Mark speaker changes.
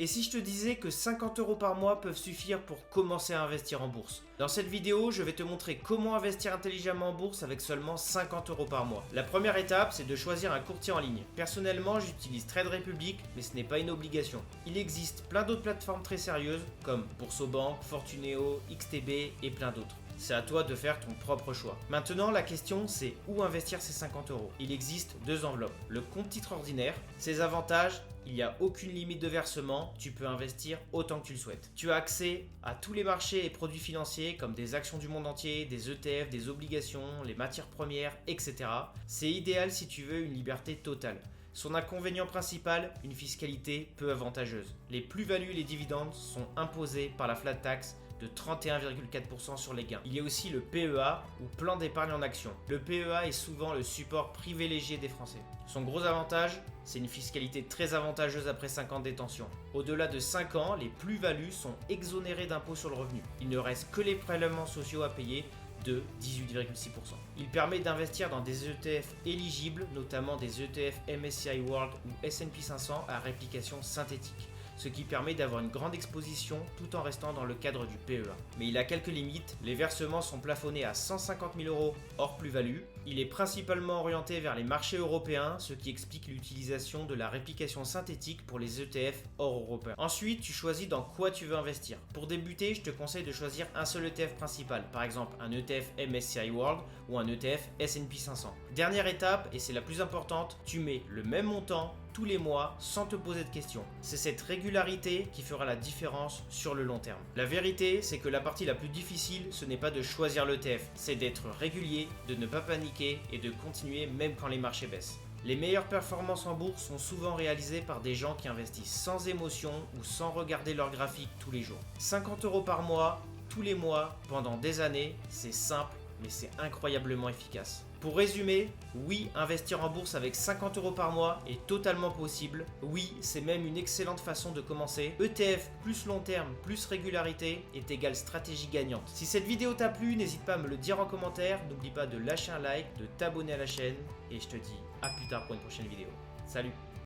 Speaker 1: Et si je te disais que 50 € par mois peuvent suffire pour commencer à investir en bourse? Dans cette vidéo, je vais te montrer comment investir intelligemment en bourse avec seulement 50 € par mois. La première étape, c'est de choisir un courtier en ligne. Personnellement, j'utilise Trade Republic, mais ce n'est pas une obligation. Il existe plein d'autres plateformes très sérieuses, comme Boursobank, Fortuneo, XTB et plein d'autres. C'est à toi de faire ton propre choix. Maintenant, la question c'est où investir ces 50 €. Il existe deux enveloppes. Le compte titre ordinaire, ses avantages, il n'y a aucune limite de versement, tu peux investir autant que tu le souhaites. Tu as accès à tous les marchés et produits financiers comme des actions du monde entier, des ETF, des obligations, les matières premières, etc. C'est idéal si tu veux une liberté totale. Son inconvénient principal, une fiscalité peu avantageuse. Les plus-values et les dividendes sont imposés par la flat tax de 31,4% sur les gains. Il y a aussi le PEA ou plan d'épargne en action. Le PEA est souvent le support privilégié des Français. Son gros avantage, c'est une fiscalité très avantageuse après 5 ans de détention. Au-delà de 5 ans, les plus-values sont exonérées d'impôts sur le revenu. Il ne reste que les prélèvements sociaux à payer de 18,6%. Il permet d'investir dans des ETF éligibles, notamment des ETF MSCI World ou S&P 500 à réplication synthétique, ce qui permet d'avoir une grande exposition tout en restant dans le cadre du PEA. Mais il a quelques limites, les versements sont plafonnés à 150 000 € hors plus-value, il est principalement orienté vers les marchés européens, ce qui explique l'utilisation de la réplication synthétique pour les ETF hors européens. Ensuite, tu choisis dans quoi tu veux investir. Pour débuter, je te conseille de choisir un seul ETF principal, par exemple un ETF MSCI World ou un ETF S&P 500. Dernière étape, et c'est la plus importante, tu mets le même montant tous les mois sans te poser de questions. C'est cette régularité qui fera la différence sur le long terme. La vérité, c'est que la partie la plus difficile, ce n'est pas de choisir l'ETF, c'est d'être régulier, de ne pas paniquer et de continuer même quand les marchés baissent. Les meilleures performances en bourse sont souvent réalisées par des gens qui investissent sans émotion ou sans regarder leur graphique tous les jours. 50 € par mois, tous les mois, pendant des années, c'est simple, mais c'est incroyablement efficace. Pour résumer, oui, investir en bourse avec 50 € par mois est totalement possible. Oui, c'est même une excellente façon de commencer. ETF plus long terme plus régularité est égal stratégie gagnante. Si cette vidéo t'a plu, n'hésite pas à me le dire en commentaire. N'oublie pas de lâcher un like, de t'abonner à la chaîne. Et je te dis à plus tard pour une prochaine vidéo. Salut!